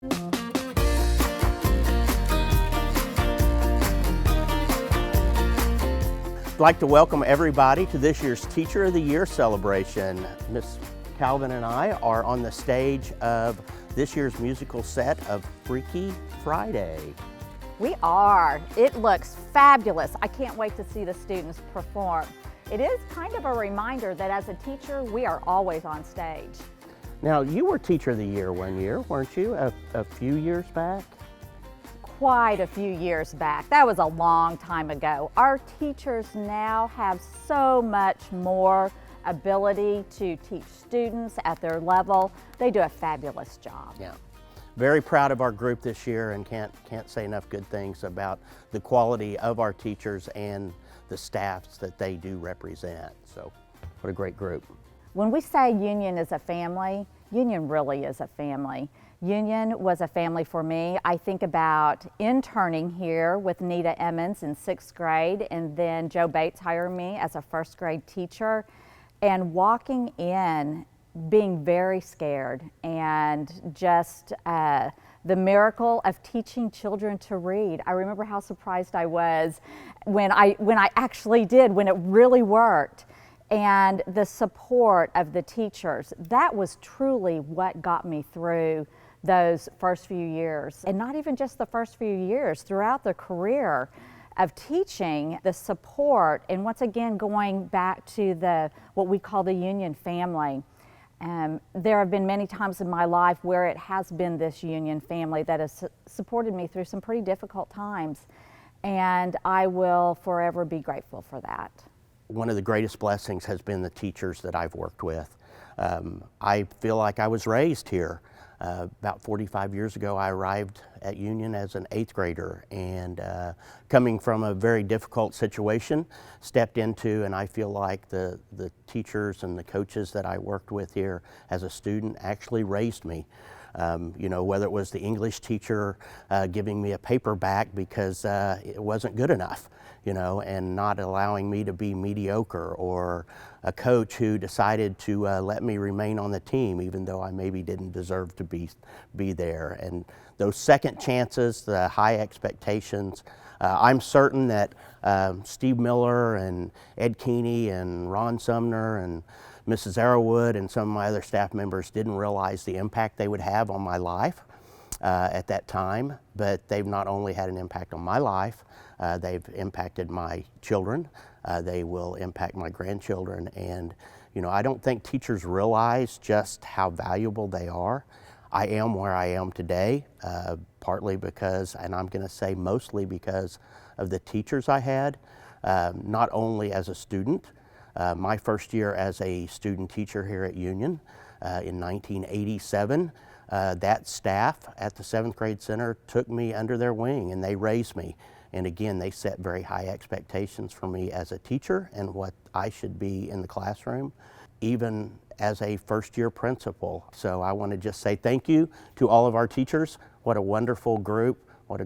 I'd like to welcome everybody to this year's Teacher of the Year celebration. Miss Calvin and I are on the stage of this year's musical set of Freaky Friday. We are. It looks fabulous. I can't wait to see the students perform. It is kind of a reminder that as a teacher, we are always on stage. Now, you were Teacher of the Year one year, weren't you, a few years back? Quite a few years back. That was a long time ago. Our teachers now have so much more ability to teach students at their level. They do a fabulous job. Yeah. Very proud of our group this year and can't say enough good things about the quality of our teachers and the staffs that they do represent. So, what a great group. When we say Union is a family, Union really is a family. Union was a family for me. I think about interning here with Nita Emmons in 6th grade, and then Joe Bates hired me as a 1st grade teacher, and walking in being very scared and just the miracle of teaching children to read. I remember how surprised I was when I actually did, when it really worked. And the support of the teachers, that was truly what got me through those first few years. And not even just the first few years, throughout the career of teaching, the support, and once again going back to what we call the Union family. There have been many times in my life where it has been this Union family that has supported me through some pretty difficult times, and I will forever be grateful for that. One of the greatest blessings has been the teachers that I've worked with. I feel like I was raised here. About 45 years ago, I arrived at Union as an 8th grader, and coming from a very difficult situation, stepped into, and I feel like the teachers and the coaches that I worked with here as a student actually raised me. You know, whether it was the English teacher giving me a paper back because it wasn't good enough, you know, and not allowing me to be mediocre, or a coach who decided to let me remain on the team even though I maybe didn't deserve to be there. And those second chances, the high expectations, I'm certain that Steve Miller and Ed Keeney and Ron Sumner and Mrs. Arrowwood and some of my other staff members didn't realize the impact they would have on my life at that time, but they've not only had an impact on my life, they've impacted my children, they will impact my grandchildren, and you know, I don't think teachers realize just how valuable they are. I am where I am today, partly because, and I'm going to say mostly because of the teachers I had, not only as a student. My first year as a student teacher here at Union in 1987, that staff at the 7th grade center took me under their wing and they raised me. And again, they set very high expectations for me as a teacher and what I should be in the classroom, even as a first-year principal. So I want to just say thank you to all of our teachers. What a wonderful group. What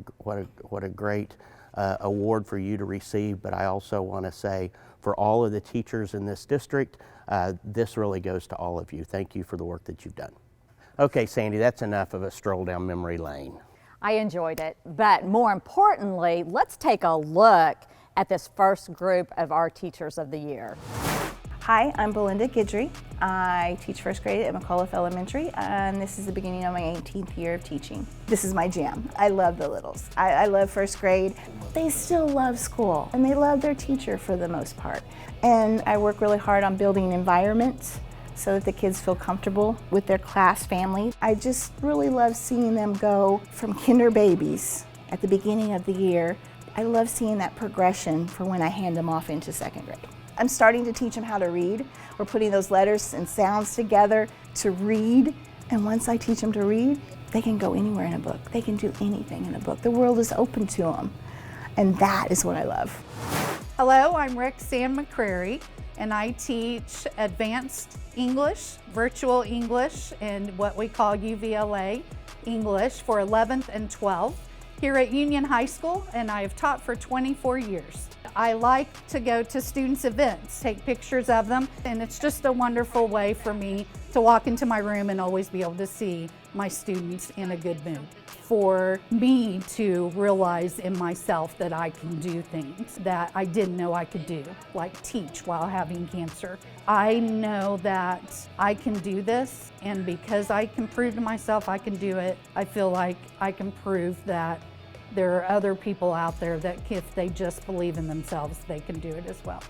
a great award for you to receive. But I also want to say for all of the teachers in this district, this really goes to all of you. Thank you for the work that you've done. Okay, Sandy, that's enough of a stroll down memory lane. I enjoyed it, but more importantly, let's take a look at this first group of our Teachers of the Year. Hi, I'm Belinda Guidry. I teach 1st grade at McAuliffe Elementary, and this is the beginning of my 18th year of teaching. This is my jam. I love the littles. I love 1st grade. They still love school, and they love their teacher for the most part. And I work really hard on building environments so that the kids feel comfortable with their class family. I just really love seeing them go from kinder babies at the beginning of the year. I love seeing that progression for when I hand them off into 2nd grade. I'm starting to teach them how to read. We're putting those letters and sounds together to read. And once I teach them to read, they can go anywhere in a book. They can do anything in a book. The world is open to them. And that is what I love. Hello, I'm Roxanne McCrary, and I teach advanced English, virtual English, and what we call UVLA English for 11th and 12th here at Union High School, and I have taught for 24 years. I like to go to students' events, take pictures of them, and it's just a wonderful way for me to walk into my room and always be able to see my students in a good mood. For me to realize in myself that I can do things that I didn't know I could do, like teach while having cancer. I know that I can do this, and because I can prove to myself I can do it, I feel like I can prove that there are other people out there that if they just believe in themselves, they can do it as well.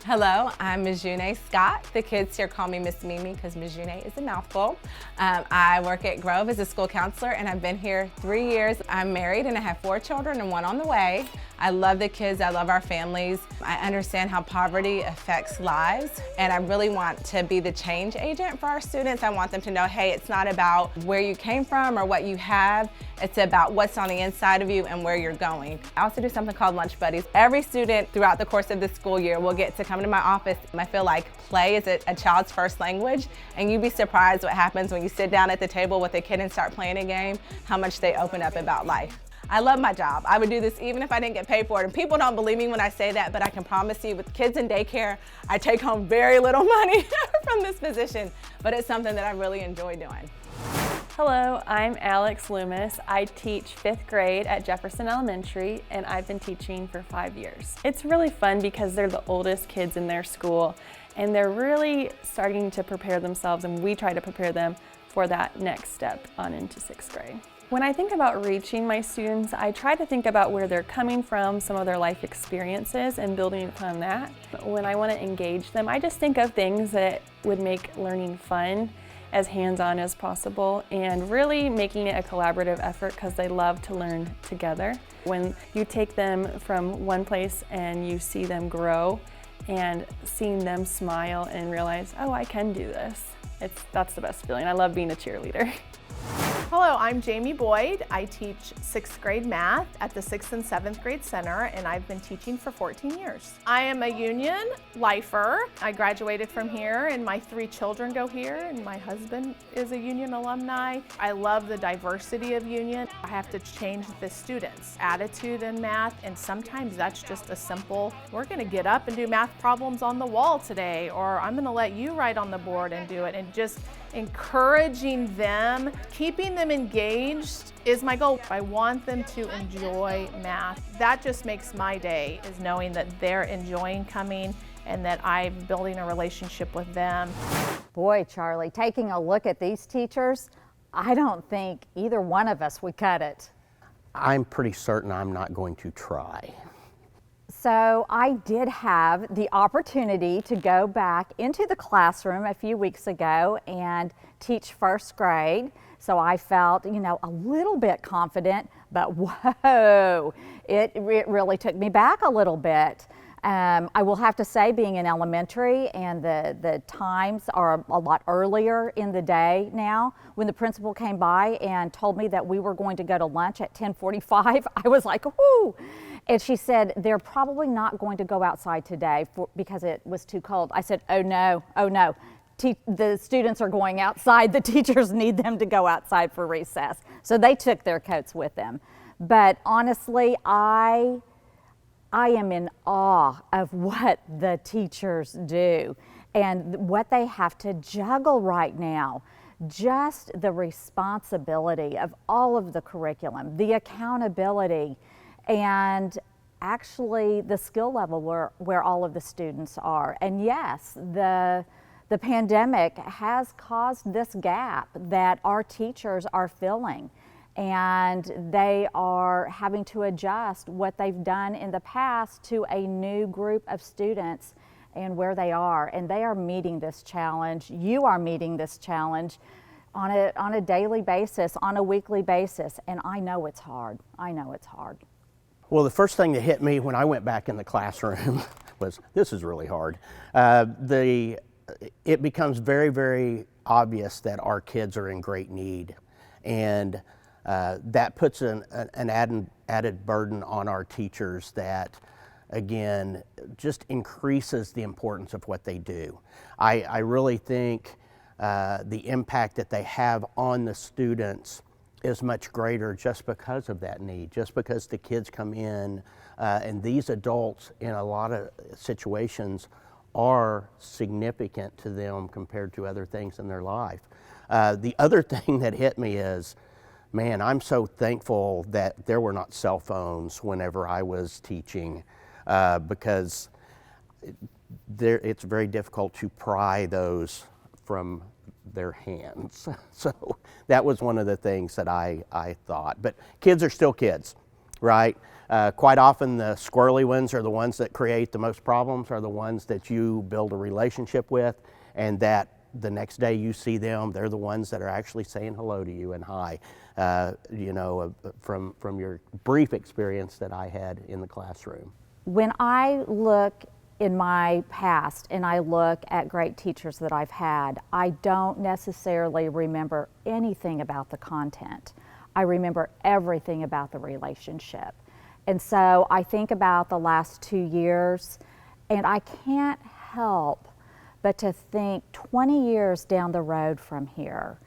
Hello, I'm Mijune Scott. The kids here call me Miss Mimi because Mijune is a mouthful. I work at Grove as a school counselor, and I've been here 3 years. I'm married and I have 4 children and 1 on the way. I love the kids, I love our families. I understand how poverty affects lives, and I really want to be the change agent for our students. I want them to know, hey, it's not about where you came from or what you have, it's about what's on the inside of you and where you're going. I also do something called Lunch Buddies. Every student throughout the course of the school year will get to come to my office. I feel like play is a child's first language, and you'd be surprised what happens when you sit down at the table with a kid and start playing a game, how much they open up about life. I love my job. I would do this even if I didn't get paid for it. And people don't believe me when I say that, but I can promise you with kids in daycare, I take home very little money from this position, but it's something that I really enjoy doing. Hello, I'm Alex Loomis. I teach 5th grade at Jefferson Elementary, and I've been teaching for 5 years. It's really fun because they're the oldest kids in their school, and they're really starting to prepare themselves, and we try to prepare them for that next step on into 6th grade. When I think about reaching my students, I try to think about where they're coming from, some of their life experiences, and building upon that. When I want to engage them, I just think of things that would make learning fun, as hands-on as possible, and really making it a collaborative effort because they love to learn together. When you take them from one place and you see them grow and seeing them smile and realize, oh, I can do this, that's the best feeling. I love being a cheerleader. Hello, I'm Jamie Boyd. I teach 6th grade math at the 6th and 7th grade center, and I've been teaching for 14 years. I am a Union lifer. I graduated from here, and my 3 children go here, and my husband is a Union alumni. I love the diversity of Union. I have to change the students' attitude in math, and sometimes that's just a simple, we're gonna get up and do math problems on the wall today, or I'm gonna let you write on the board and do it, and just encouraging them, keeping them engaged is my goal. I want them to enjoy math. That just makes my day, is knowing that they're enjoying coming and that I'm building a relationship with them. Boy, Charlie, taking a look at these teachers, I don't think either one of us would cut it. I'm pretty certain I'm not going to try. So I did have the opportunity to go back into the classroom a few weeks ago and teach 1st grade. So I felt, a little bit confident, but whoa, it really took me back a little bit. I will have to say, being in elementary and the times are a lot earlier in the day now, when the principal came by and told me that we were going to go to lunch at 10:45, I was like, whoo! And she said, they're probably not going to go outside today because it was too cold. I said, oh no. The students are going outside. The teachers need them to go outside for recess. So they took their coats with them. But honestly, I am in awe of what the teachers do and what they have to juggle right now. Just the responsibility of all of the curriculum, the accountability, and actually the skill level where all of the students are. And yes, the pandemic has caused this gap that our teachers are filling, and they are having to adjust what they've done in the past to a new group of students and where they are. And they are meeting this challenge. You are meeting this challenge on a daily basis, on a weekly basis, and I know it's hard. I know it's hard. Well, the first thing that hit me when I went back in the classroom was, this is really hard. It becomes very, very obvious that our kids are in great need, and that puts an added burden on our teachers that, again, just increases the importance of what they do. I really think the impact that they have on the students is much greater just because of that need, just because the kids come in and these adults in a lot of situations are significant to them compared to other things in their life. The other thing that hit me is, man, I'm so thankful that there were not cell phones whenever I was teaching, because it's very difficult to pry those from their hands. So that was one of the things that I thought. But kids are still kids, right? Quite often the squirrely ones are the ones that create the most problems, are the ones that you build a relationship with, and that the next day you see them, they're the ones that are actually saying hello to you and hi. From your brief experience that I had in the classroom. When I look in my past and I look at great teachers that I've had, I don't necessarily remember anything about the content. I remember everything about the relationship. And so I think about the last 2 years, and I can't help but to think 20 years down the road from here,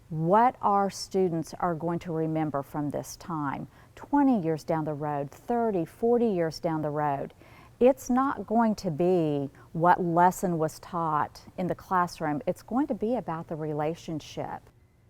what our students are going to remember from this time. 20 years down the road, 30, 40 years down the road. It's not going to be what lesson was taught in the classroom. It's going to be about the relationship.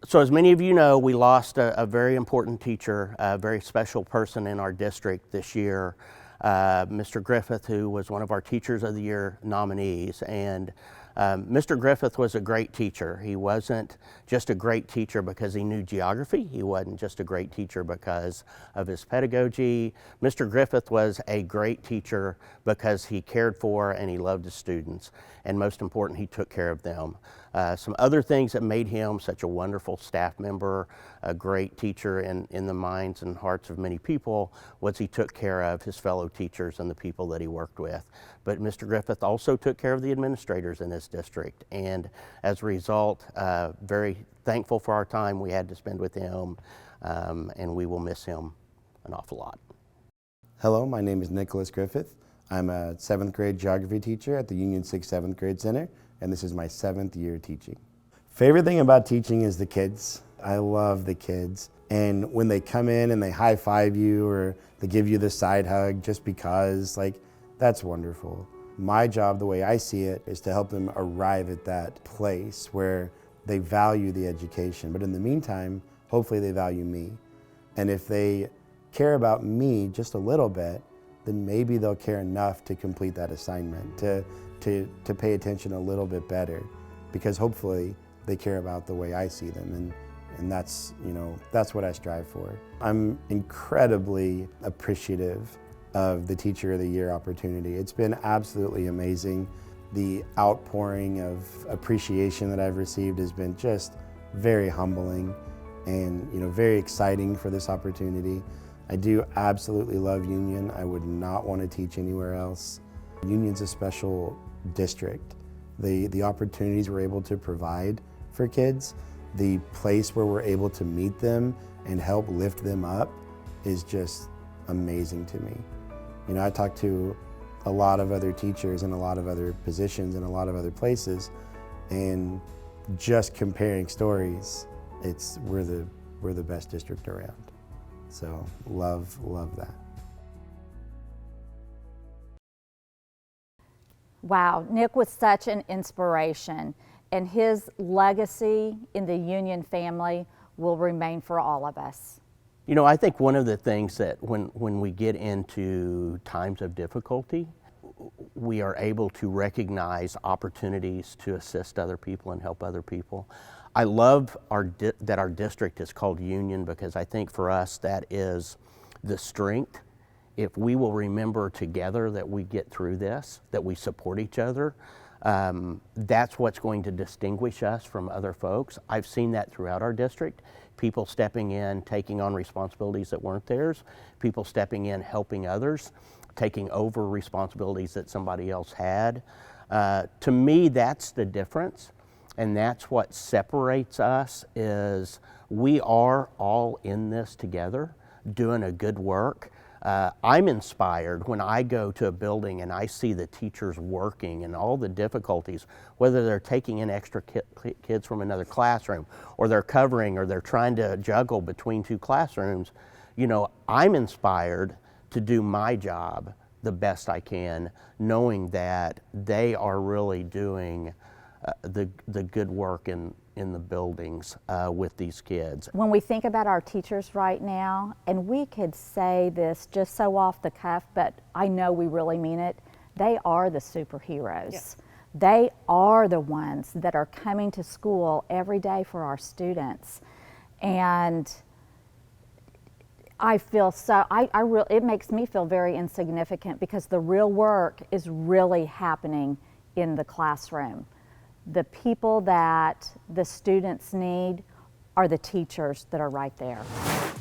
So as many of you know, we lost a very important teacher, a very special person in our district this year, Mr. Griffith, who was one of our Teachers of the Year nominees. And Mr. Griffith was a great teacher. He wasn't just a great teacher because he knew geography. He wasn't just a great teacher because of his pedagogy. Mr. Griffith was a great teacher because he cared for and he loved his students. And most important, he took care of them. Some other things that made him such a wonderful staff member, a great teacher in the minds and hearts of many people, was he took care of his fellow teachers and the people that he worked with. But Mr. Griffith also took care of the administrators in his district, and as a result, very thankful for our time we had to spend with him, and we will miss him an awful lot. Hello, my name is Nicholas Griffith. I'm a 7th grade geography teacher at the Union 6th 7th grade center, and this is my 7th year teaching. Favorite thing about teaching is the kids. I love the kids. And when they come in and they high five you or they give you the side hug just because, like, that's wonderful. My job, the way I see it, is to help them arrive at that place where they value the education. But in the meantime, hopefully they value me. And if they care about me just a little bit, then maybe they'll care enough to complete that assignment, to pay attention a little bit better, because hopefully they care about the way I see them, and that's, that's what I strive for. I'm incredibly appreciative of the Teacher of the Year opportunity. It's been absolutely amazing. The outpouring of appreciation that I've received has been just very humbling and very exciting for this opportunity. I do absolutely love Union. I would not want to teach anywhere else. Union's a special district. The opportunities we're able to provide for kids, the place where we're able to meet them and help lift them up is just amazing to me. I talk to a lot of other teachers in a lot of other positions in a lot of other places, and just comparing stories, we're the best district around. So love that. Wow, Nick was such an inspiration, and his legacy in the Union family will remain for all of us. I think one of the things that when we get into times of difficulty, we are able to recognize opportunities to assist other people and help other people. I love that our district is called Union, because I think for us that is the strength. If we will remember together that we get through this, that we support each other, that's what's going to distinguish us from other folks. I've seen that throughout our district. People stepping in, taking on responsibilities that weren't theirs, people stepping in, helping others, taking over responsibilities that somebody else had. To me, that's the difference. And that's what separates us, is we are all in this together, doing a good work. I'm inspired when I go to a building and I see the teachers working and all the difficulties, whether they're taking in extra kids from another classroom, or they're covering, or they're trying to juggle between two classrooms. I'm inspired to do my job the best I can, knowing that they are really doing the good work in the buildings with these kids. When we think about our teachers right now, and we could say this just so off the cuff, but I know we really mean it, they are the superheroes. Yeah. They are the ones that are coming to school every day for our students. And I feel so, it makes me feel very insignificant because the real work is really happening in the classroom. The people that the students need are the teachers that are right there.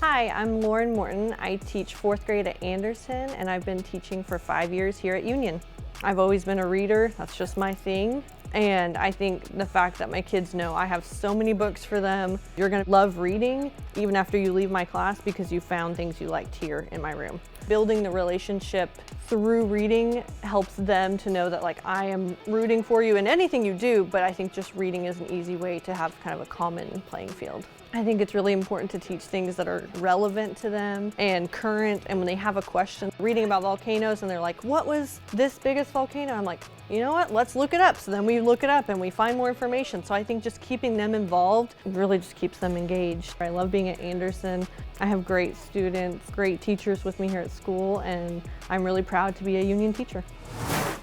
Hi, I'm Lauren Morton. I teach 4th grade at Anderson, and I've been teaching for 5 years here at Union. I've always been a reader, that's just my thing. And I think the fact that my kids know I have so many books for them, you're gonna love reading even after you leave my class because you found things you liked here in my room. Building the relationship through reading helps them to know that, like, I am rooting for you in anything you do, but I think just reading is an easy way to have kind of a common playing field. I think it's really important to teach things that are relevant to them and current, and when they have a question, reading about volcanoes and they're like, what was this biggest volcano? I'm like, you know what, let's look it up. So then we look it up and we find more information. So I think just keeping them involved really just keeps them engaged. I love being at Anderson. I have great students, great teachers with me here at school, and I'm really proud to be a Union teacher.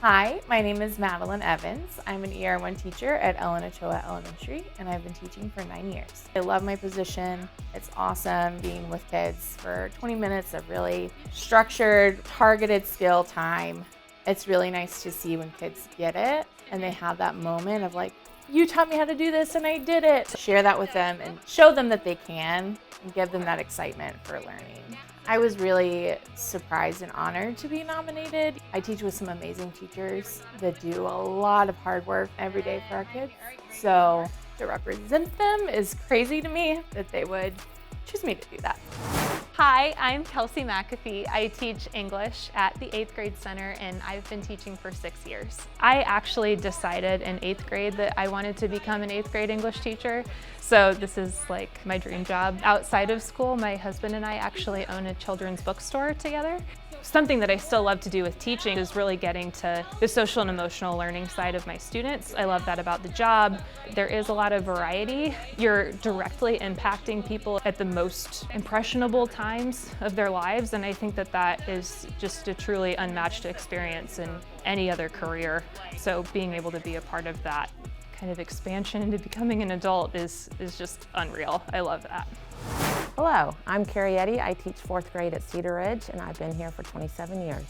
Hi, my name is Madeline Evans. I'm an ER1 teacher at Ellen Ochoa Elementary, and I've been teaching for 9 years. I love my position. It's awesome being with kids for 20 minutes of really structured, targeted skill time. It's really nice to see when kids get it and they have that moment of like, you taught me how to do this and I did it. Share that with them and show them that they can and give them that excitement for learning. I was really surprised and honored to be nominated. I teach with some amazing teachers that do a lot of hard work every day for our kids. So to represent them is crazy to me that they would choose me to do that. Hi, I'm Kelsey McAfee. I teach English at the 8th grade center, and I've been teaching for 6 years. I actually decided in 8th grade that I wanted to become an 8th grade English teacher, so this is like my dream job. Outside of school, my husband and I actually own a children's bookstore together. Something that I still love to do with teaching is really getting to the social and emotional learning side of my students. I love that about the job. There is a lot of variety. You're directly impacting people at the most impressionable times of their lives, and I think that that is just a truly unmatched experience in any other career. So being able to be a part of that kind of expansion into becoming an adult is just unreal. I love that. Hello, I'm Carrie Eddy. I teach 4th grade at Cedar Ridge, and I've been here for 27 years.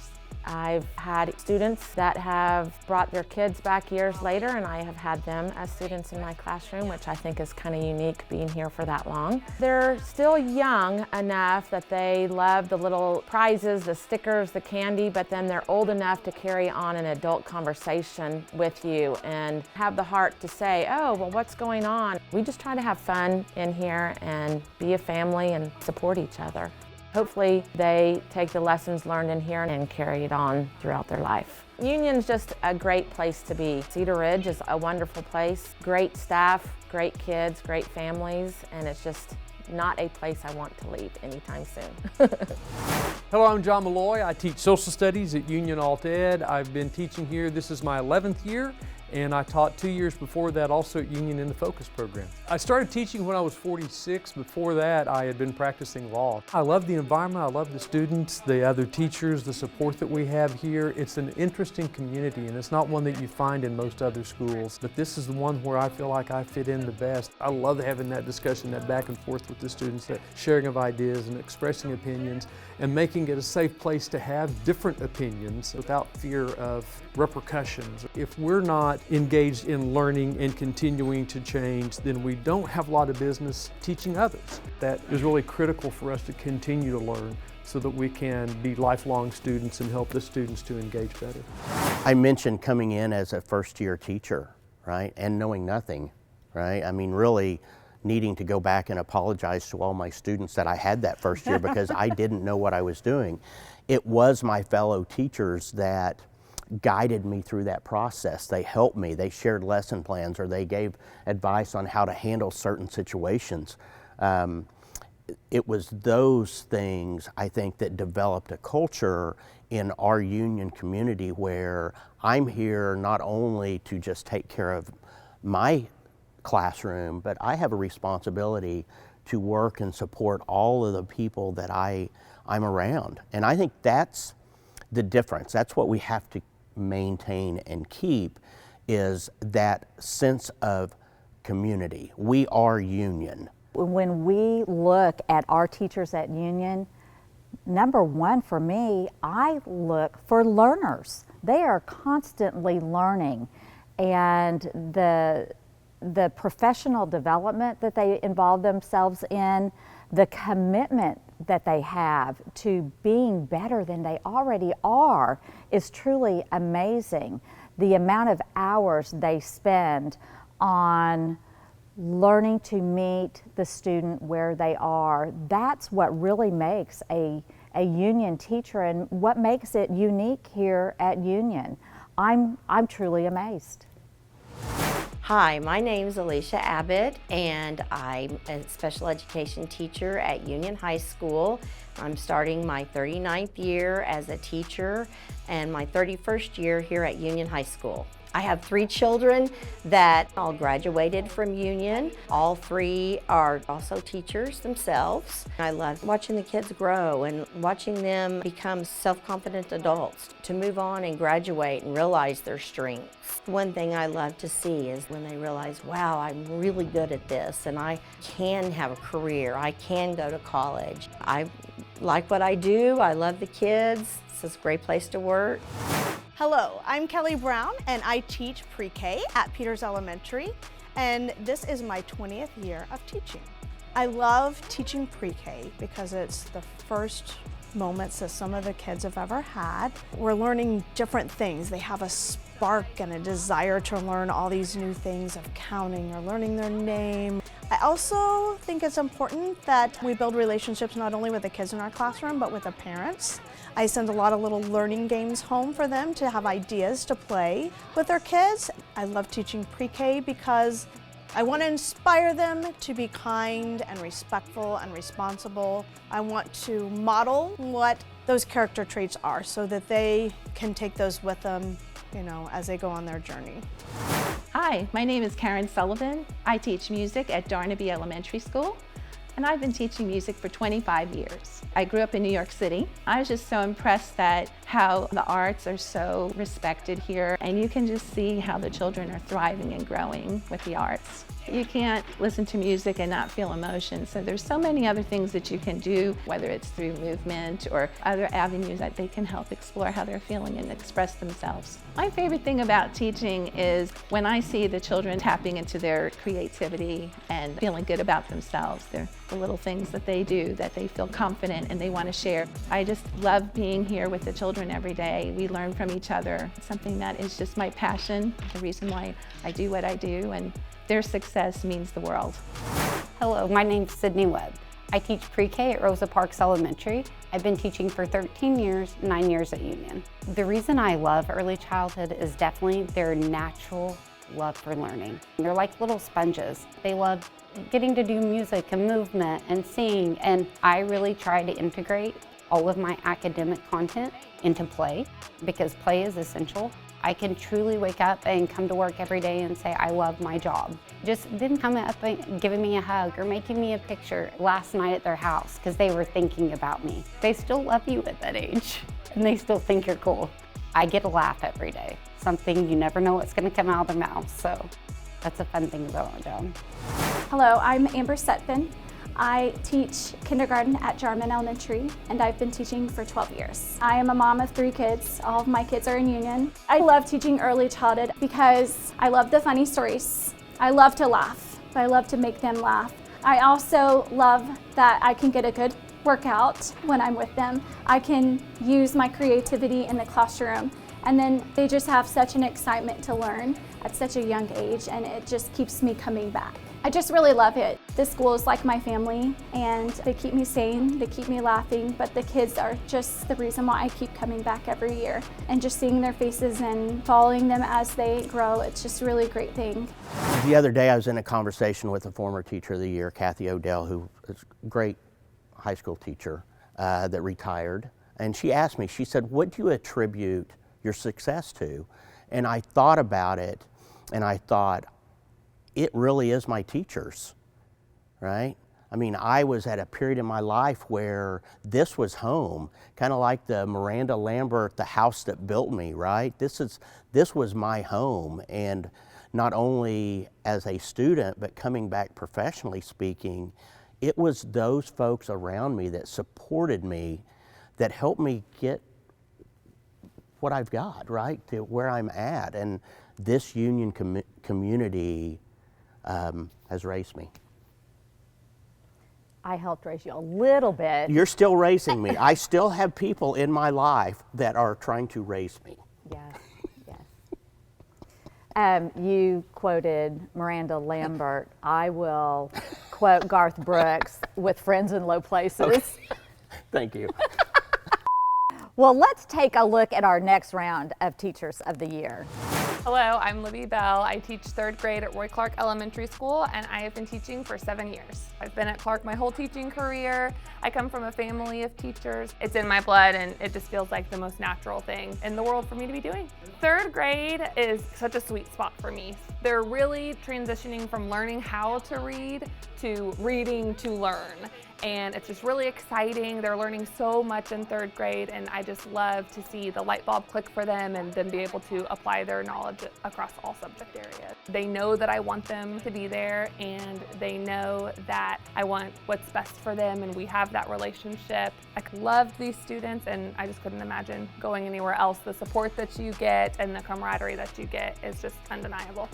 I've had students that have brought their kids back years later, and I have had them as students in my classroom, which I think is kind of unique being here for that long. They're still young enough that they love the little prizes, the stickers, the candy, but then they're old enough to carry on an adult conversation with you and have the heart to say, oh, well, what's going on? We just try to have fun in here and be a family and support each other. Hopefully they take the lessons learned in here and carry it on throughout their life. Union's just a great place to be. Cedar Ridge is a wonderful place, great staff, great kids, great families, and it's just not a place I want to leave anytime soon. Hello, I'm John Malloy. I teach social studies at Union Alt Ed. I've been teaching here, this is my 11th year, and I taught 2 years before that also at Union in the Focus program. I started teaching when I was 46. Before that, I had been practicing law. I love the environment, I love the students, the other teachers, the support that we have here. It's an interesting community, and it's not one that you find in most other schools, but this is the one where I feel like I fit in the best. I love having that discussion, that back and forth with the students, that sharing of ideas and expressing opinions, and making it a safe place to have different opinions without fear of repercussions. If we're not engaged in learning and continuing to change, then we don't have a lot of business teaching others. That is really critical for us to continue to learn so that we can be lifelong students and help the students to engage better. I mentioned coming in as a first-year teacher, right, and knowing nothing, right? I mean, really needing to go back and apologize to all my students that I had that first year because I didn't know what I was doing. It was my fellow teachers that guided me through that process. They helped me, they shared lesson plans, or they gave advice on how to handle certain situations. it was those things, I think, that developed a culture in our union community where I'm here not only to just take care of my classroom, but I have a responsibility to work and support all of the people that I'm around. And I think that's the difference. That's what we have to maintain and keep, is that sense of community. We are union. When we look at our teachers at Union, number one for me, I look for learners. They are constantly learning, and the professional development that they involve themselves in, the commitment that they have to being better than they already are is truly amazing. The amount of hours they spend on learning to meet the student where they are, that's what really makes a union teacher and what makes it unique here at Union. I'm truly amazed. Hi, my name is Alicia Abbott, and I'm a special education teacher at Union High School. I'm starting my 39th year as a teacher and my 31st year here at Union High School. I have 3 children that all graduated from Union. All 3 are also teachers themselves. I love watching the kids grow and watching them become self-confident adults, to move on and graduate and realize their strengths. One thing I love to see is when they realize, wow, I'm really good at this and I can have a career, I can go to college. I like what I do, I love the kids, it's a great place to work. Hello, I'm Kelly Brown and I teach pre-K at Peters Elementary, and this is my 20th year of teaching. I love teaching pre-K because it's the first moments that some of the kids have ever had. We're learning different things. They have a spark and a desire to learn all these new things of counting or learning their name. I also think it's important that we build relationships not only with the kids in our classroom, but with the parents. I send a lot of little learning games home for them to have ideas to play with their kids. I love teaching pre-K because I want to inspire them to be kind and respectful and responsible. I want to model what those character traits are so that they can take those with them, as they go on their journey. Hi, my name is Karen Sullivan. I teach music at Darnaby Elementary School, and I've been teaching music for 25 years. I grew up in New York City. I was just so impressed at how the arts are so respected here, and you can just see how the children are thriving and growing with the arts. You can't listen to music and not feel emotion, so there's so many other things that you can do, whether it's through movement or other avenues that they can help explore how they're feeling and express themselves. My favorite thing about teaching is when I see the children tapping into their creativity and feeling good about themselves. They're the little things that they do that they feel confident and they want to share. I just love being here with the children every day. We learn from each other. It's something that is just my passion, the reason why I do what I do, and their success means the world. Hello, my name's Sydney Webb. I teach pre-K at Rosa Parks Elementary. I've been teaching for 13 years, 9 years at Union. The reason I love early childhood is definitely their natural love for learning. They're like little sponges. They love getting to do music and movement and sing, and I really try to integrate all of my academic content into play because play is essential. I can truly wake up and come to work every day and say, I love my job. Just them coming up and giving me a hug or making me a picture last night at their house because they were thinking about me. They still love you at that age and they still think you're cool. I get a laugh every day, something you never know what's gonna come out of their mouth, so that's a fun thing about my job. Hello, I'm Amber Setfin. I teach kindergarten at Jarman Elementary, and I've been teaching for 12 years. I am a mom of 3 kids. All of my kids are in Union. I love teaching early childhood because I love the funny stories. I love to laugh. I love to make them laugh. I also love that I can get a good workout when I'm with them. I can use my creativity in the classroom, and then they just have such an excitement to learn at such a young age, and it just keeps me coming back. I just really love it. This school is like my family, and they keep me sane, they keep me laughing, but the kids are just the reason why I keep coming back every year. And just seeing their faces and following them as they grow, it's just a really great thing. The other day I was in a conversation with a former Teacher of the Year, Kathy Odell, who is a great high school teacher that retired, and she asked me, she said, what do you attribute your success to? And I thought about it, and I thought, it really is my teachers, right? I mean, I was at a period in my life where this was home, kind of like the Miranda Lambert, The House That Built Me, right? This was my home, and not only as a student, but coming back professionally speaking, it was those folks around me that supported me, that helped me get what I've got, right, to where I'm at. And this Union community has raised me. I helped raise you a little bit. You're still raising me. I still have people in my life that are trying to raise me. Yes, yes. You quoted Miranda Lambert. I will quote Garth Brooks, with friends in low places. Okay. Thank you. Well, let's take a look at our next round of Teachers of the Year. Hello, I'm Libby Bell. I teach 3rd grade at Roy Clark Elementary School, and I have been teaching for 7 years. I've been at Clark my whole teaching career. I come from a family of teachers. It's in my blood, and it just feels like the most natural thing in the world for me to be doing. 3rd grade is such a sweet spot for me. They're really transitioning from learning how to read to reading to learn. And it's just really exciting. They're learning so much in 3rd grade, and I just love to see the light bulb click for them and then be able to apply their knowledge across all subject areas. They know that I want them to be there, and they know that I want what's best for them, and we have that relationship. I love these students, and I just couldn't imagine going anywhere else. The support that you get and the camaraderie that you get is just undeniable.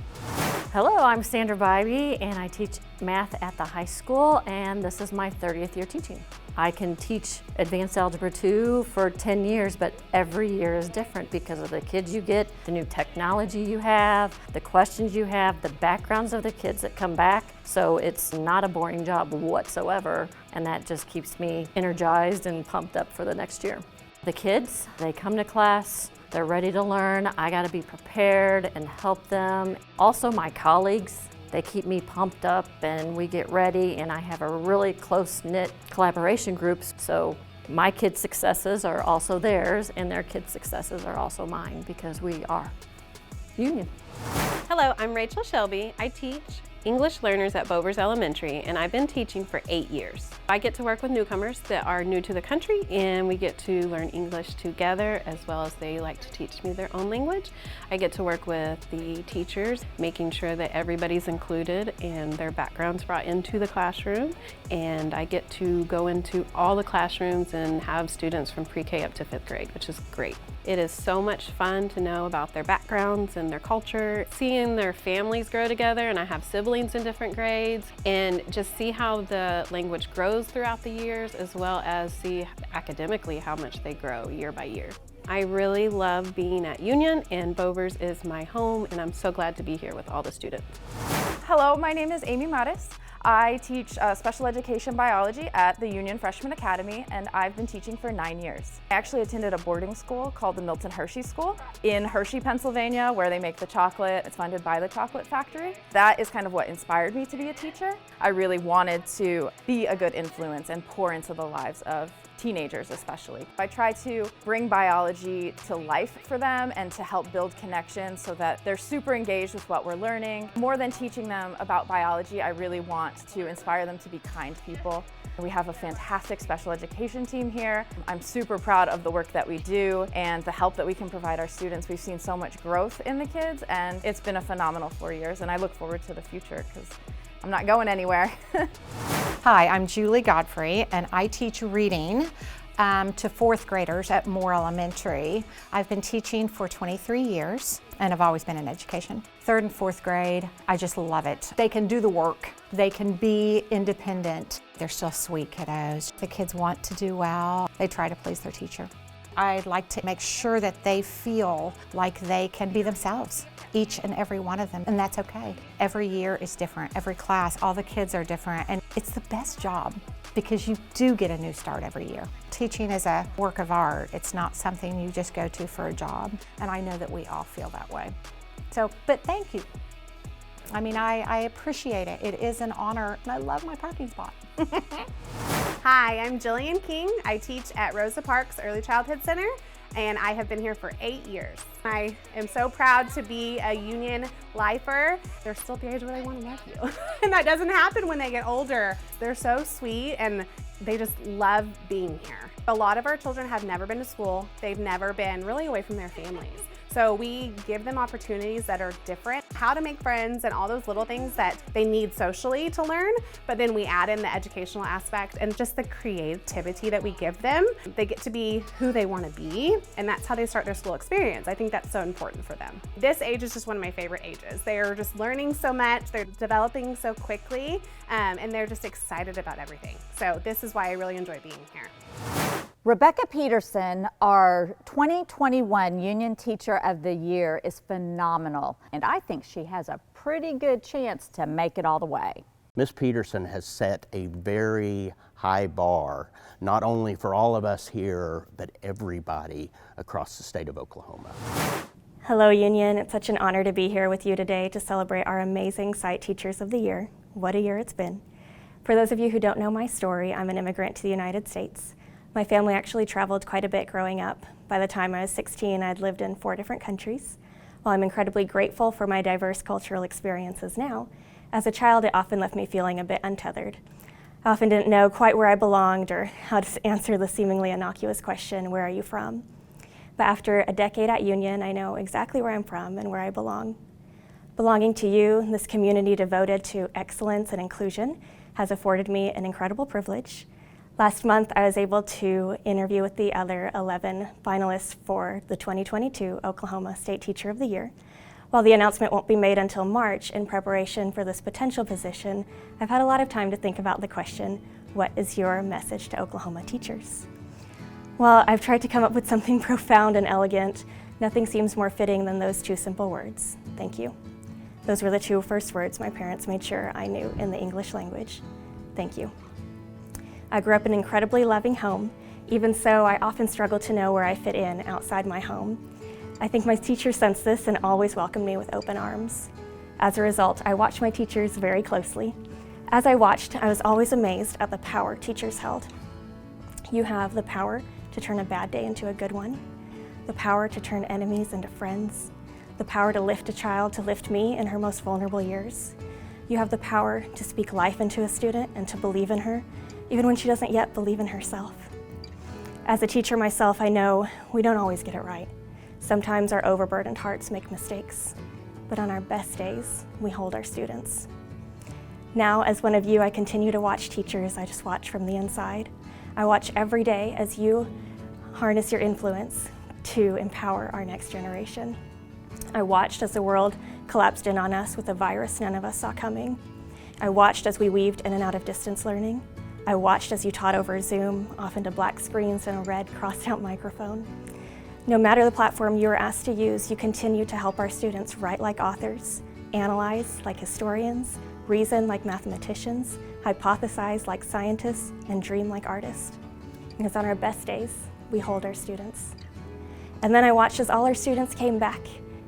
Hello, I'm Sandra Bybee, and I teach math at the high school, and this is my 30th year teaching. I can teach Advanced Algebra 2 for 10 years, but every year is different because of the kids you get, the new technology you have, the questions you have, the backgrounds of the kids that come back. So it's not a boring job whatsoever, and that just keeps me energized and pumped up for the next year. The kids, they come to class, they're ready to learn. I gotta be prepared and help them. Also my colleagues, they keep me pumped up and we get ready, and I have a really close-knit collaboration group. So my kids' successes are also theirs, and their kids' successes are also mine, because we are Union. Hello, I'm Rachel Shelby. I teach English learners at Bovers Elementary, and I've been teaching for 8 years. I get to work with newcomers that are new to the country, and we get to learn English together, as well as they like to teach me their own language. I get to work with the teachers, making sure that everybody's included and their backgrounds brought into the classroom, and I get to go into all the classrooms and have students from pre-K up to 5th grade, which is great. It is so much fun to know about their backgrounds and their culture, seeing their families grow together, and I have siblings in different grades, and just see how the language grows throughout the years, as well as see academically how much they grow year by year. I really love being at Union, and Bovers is my home, and I'm so glad to be here with all the students. Hello, my name is Amy Mattis. I teach special education biology at the Union Freshman Academy, and I've been teaching for 9 years. I actually attended a boarding school called the Milton Hershey School in Hershey, Pennsylvania, where they make the chocolate. It's funded by the chocolate factory. That is kind of what inspired me to be a teacher. I really wanted to be a good influence and pour into the lives of teenagers especially. I try to bring biology to life for them and to help build connections so that they're super engaged with what we're learning. More than teaching them about biology, I really want to inspire them to be kind people. We have a fantastic special education team here. I'm super proud of the work that we do and the help that we can provide our students. We've seen so much growth in the kids, and it's been a phenomenal 4 years, and I look forward to the future because I'm not going anywhere. Hi, I'm Julie Godfrey, and I teach reading to 4th graders at Moore Elementary. I've been teaching for 23 years, and I've always been in education. 3rd and 4th grade, I just love it. They can do the work. They can be independent. They're still sweet kiddos. The kids want to do well. They try to please their teacher. I'd like to make sure that they feel like they can be themselves, each and every one of them, and that's okay. Every year is different, every class, all the kids are different, and it's the best job because you do get a new start every year. Teaching is a work of art. It's not something you just go to for a job, and I know that we all feel that way. So, but thank you. I mean, I appreciate it. It is an honor, and I love my parking spot. Hi, I'm Jillian King. I teach at Rosa Parks Early Childhood Center, and I have been here for 8 years. I am so proud to be a Union lifer. They're still at the age where they want to love you. And that doesn't happen when they get older. They're so sweet and they just love being here. A lot of our children have never been to school. They've never been really away from their families. So we give them opportunities that are different, how to make friends and all those little things that they need socially to learn, but then we add in the educational aspect and just the creativity that we give them. They get to be who they want to be, and that's how they start their school experience. I think that's so important for them. This age is just one of my favorite ages. They're just learning so much, they're developing so quickly, and they're just excited about everything. So this is why I really enjoy being here. Rebecca Peterson, our 2021 Union Teacher of the Year, is phenomenal, and I think she has a pretty good chance to make it all the way. Miss Peterson has set a very high bar, not only for all of us here, but everybody across the state of Oklahoma. Hello, Union. It's such an honor to be here with you today to celebrate our amazing Site Teachers of the Year. What a year it's been. For those of you who don't know my story, I'm an immigrant to the United States. My family actually traveled quite a bit growing up. By the time I was 16, I'd lived in 4 different countries. While I'm incredibly grateful for my diverse cultural experiences now, as a child it often left me feeling a bit untethered. I often didn't know quite where I belonged or how to answer the seemingly innocuous question, where are you from? But after a decade at Union, I know exactly where I'm from and where I belong. Belonging to you, this community devoted to excellence and inclusion, has afforded me an incredible privilege. Last month, I was able to interview with the other 11 finalists for the 2022 Oklahoma State Teacher of the Year. While the announcement won't be made until March, in preparation for this potential position, I've had a lot of time to think about the question, what is your message to Oklahoma teachers? Well, I've tried to come up with something profound and elegant. Nothing seems more fitting than those 2 simple words, thank you. Those were the 2 first words my parents made sure I knew in the English language. Thank you. I grew up in an incredibly loving home. Even so, I often struggle to know where I fit in outside my home. I think my teachers sensed this and always welcomed me with open arms. As a result, I watched my teachers very closely. As I watched, I was always amazed at the power teachers held. You have the power to turn a bad day into a good one, the power to turn enemies into friends, the power to lift a child to lift me in her most vulnerable years. You have the power to speak life into a student and to believe in her, even when she doesn't yet believe in herself. As a teacher myself, I know we don't always get it right. Sometimes our overburdened hearts make mistakes, but on our best days, we hold our students. Now, as one of you, I continue to watch teachers. I just watch from the inside. I watch every day as you harness your influence to empower our next generation. I watched as the world collapsed in on us with a virus none of us saw coming. I watched as we weaved in and out of distance learning. I watched as you taught over Zoom, often to black screens and a red crossed-out microphone. No matter the platform you were asked to use, you continue to help our students write like authors, analyze like historians, reason like mathematicians, hypothesize like scientists, and dream like artists. Because on our best days, we hold our students. And then I watched as all our students came back,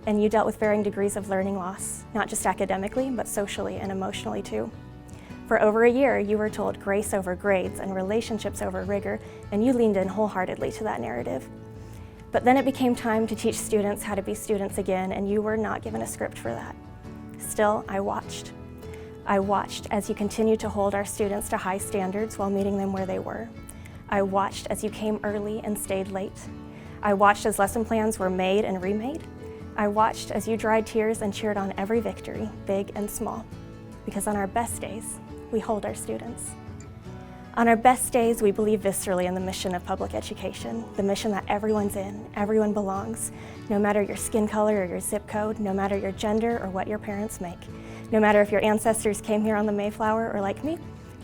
and you dealt with varying degrees of learning loss, not just academically, but socially and emotionally too. For over a year, you were told grace over grades and relationships over rigor, and you leaned in wholeheartedly to that narrative. But then it became time to teach students how to be students again, and you were not given a script for that. Still, I watched. I watched as you continued to hold our students to high standards while meeting them where they were. I watched as you came early and stayed late. I watched as lesson plans were made and remade. I watched as you dried tears and cheered on every victory, big and small. Because on our best days, we hold our students. On our best days, we believe viscerally in the mission of public education, the mission that everyone's in, everyone belongs, no matter your skin color or your zip code, no matter your gender or what your parents make. No matter if your ancestors came here on the Mayflower or like me,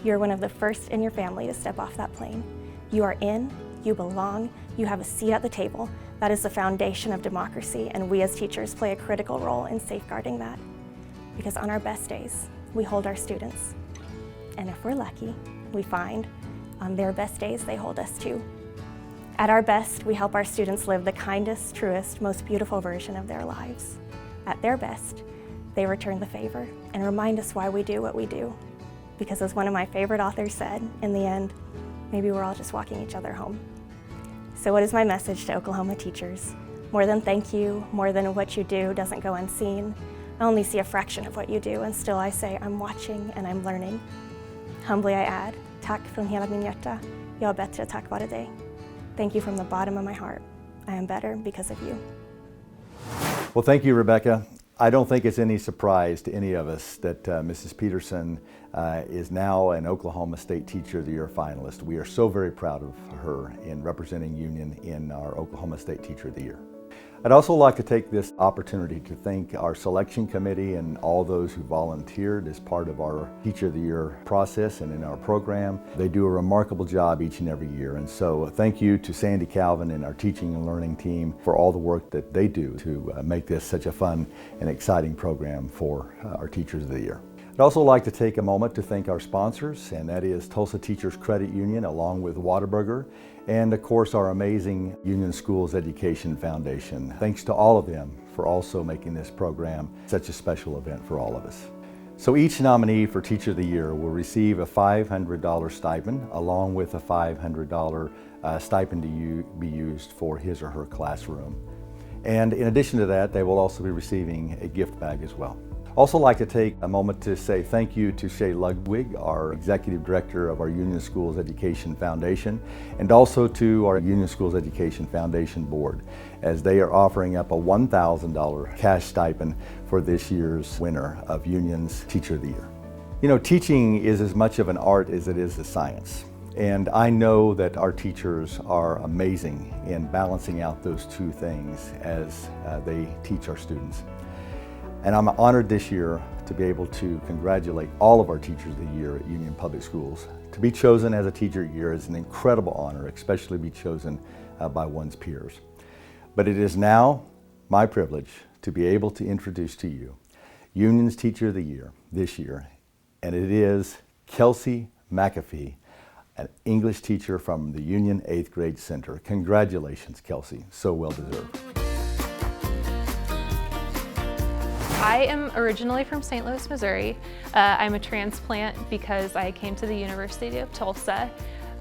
you're one of the first in your family to step off that plane. You are in, you belong, you have a seat at the table. That is the foundation of democracy, and we as teachers play a critical role in safeguarding that. Because on our best days, we hold our students. And if we're lucky, we find on their best days, they hold us too. At our best, we help our students live the kindest, truest, most beautiful version of their lives. At their best, they return the favor and remind us why we do what we do. Because as one of my favorite authors said, in the end, Maybe we're all just walking each other home. So what is my message to Oklahoma teachers? More than thank you, more than what you do doesn't go unseen. I only see a fraction of what you do, and still I say I'm watching and I'm learning. Humbly I add, tack från hela min hjärta, jag är bättre tack vare dig. Thank you from the bottom of my heart. I am better because of you. Well, thank you, Rebecca. I don't think it's any surprise to any of us that Mrs. Peterson is now an Oklahoma State Teacher of the Year finalist. We are so very proud of her in representing Union in our Oklahoma State Teacher of the Year. I'd also like to take this opportunity to thank our selection committee and all those who volunteered as part of our Teacher of the Year process and in our program. They do a remarkable job each and every year, and so thank you to Sandy Calvin and our teaching and learning team for all the work that they do to make this such a fun and exciting program for our Teachers of the Year. I'd also like to take a moment to thank our sponsors, and that is Tulsa Teachers Credit Union along with Whataburger, and of course our amazing Union Schools Education Foundation. Thanks to all of them for also making this program such a special event for all of us. So each nominee for Teacher of the Year will receive a $500 stipend along with a $500 stipend to be used for his or her classroom. And in addition to that, they will also be receiving a gift bag as well. Also like to take a moment to say thank you to Shay Ludwig, our Executive Director of our Union Schools Education Foundation, and also to our Union Schools Education Foundation Board, as they are offering up a $1,000 cash stipend for this year's winner of Union's Teacher of the Year. You know, teaching is as much of an art as it is a science. And I know that our teachers are amazing in balancing out those two things as they teach our students. And I'm honored this year to be able to congratulate all of our Teachers of the Year at Union Public Schools. To be chosen as a Teacher of the Year is an incredible honor, especially to be chosen by one's peers. But it is now my privilege to be able to introduce to you Union's Teacher of the Year this year, and it is Kelsey McAfee, an English teacher from the Union 8th Grade Center. Congratulations, Kelsey, so well deserved. I am originally from St. Louis, Missouri. I'm a transplant because I came to the University of Tulsa.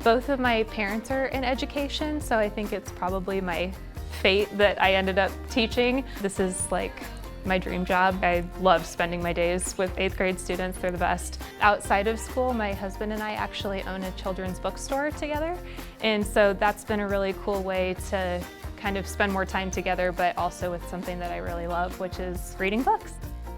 Both of my parents are in education, so I think it's probably my fate that I ended up teaching. This is like my dream job. I love spending my days with 8th grade students. They're the best. Outside of school, my husband and I actually own a children's bookstore together, and so that's been a really cool way to kind of spend more time together, but also with something that I really love, which is reading books.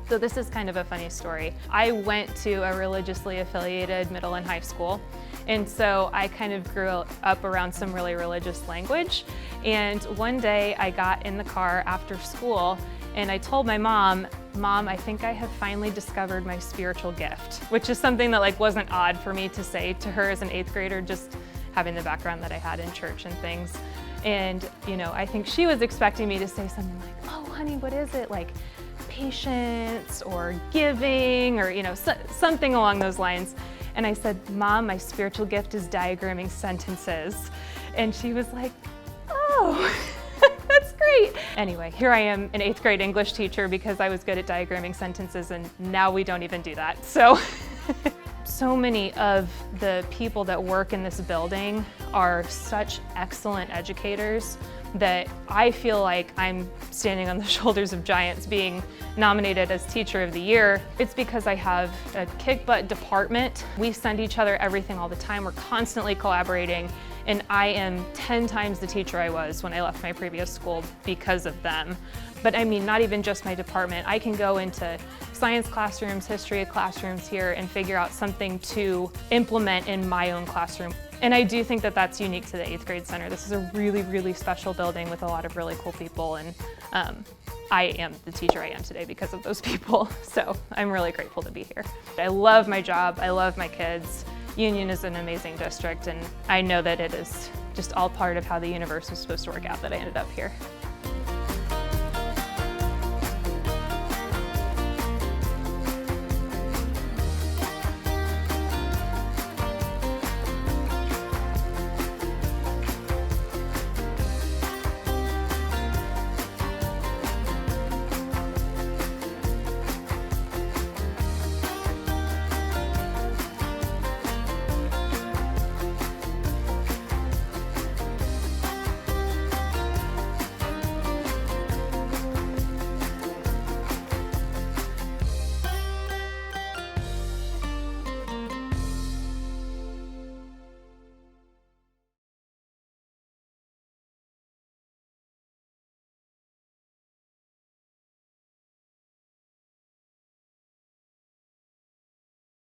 So this is kind of a funny story. I went to a religiously affiliated middle and high school, and so I kind of grew up around some really religious language. And one day I got in the car after school and I told my mom, I think I have finally discovered my spiritual gift, which is something that wasn't odd for me to say to her as an 8th grader, just having the background that I had in church and things. And, you know, I think she was expecting me to say something like, oh, honey, what is it? Like patience or giving or, you know, something along those lines. And I said, Mom, my spiritual gift is diagramming sentences. And she was like, oh, that's great. Anyway, here I am, an 8th grade English teacher because I was good at diagramming sentences, and now we don't even do that. So many of the people that work in this building are such excellent educators that I feel like I'm standing on the shoulders of giants being nominated as Teacher of the Year. It's because I have a kick-butt department. We send each other everything all the time. We're constantly collaborating, and I am 10 times the teacher I was when I left my previous school because of them. But I mean, not even just my department. I can go into science classrooms, history classrooms here and figure out something to implement in my own classroom. And I do think that that's unique to the 8th grade center. This is a really, really special building with a lot of really cool people, and I am the teacher I am today because of those people. So I'm really grateful to be here. I love my job, I love my kids. Union is an amazing district, and I know that it is just all part of how the universe was supposed to work out that I ended up here.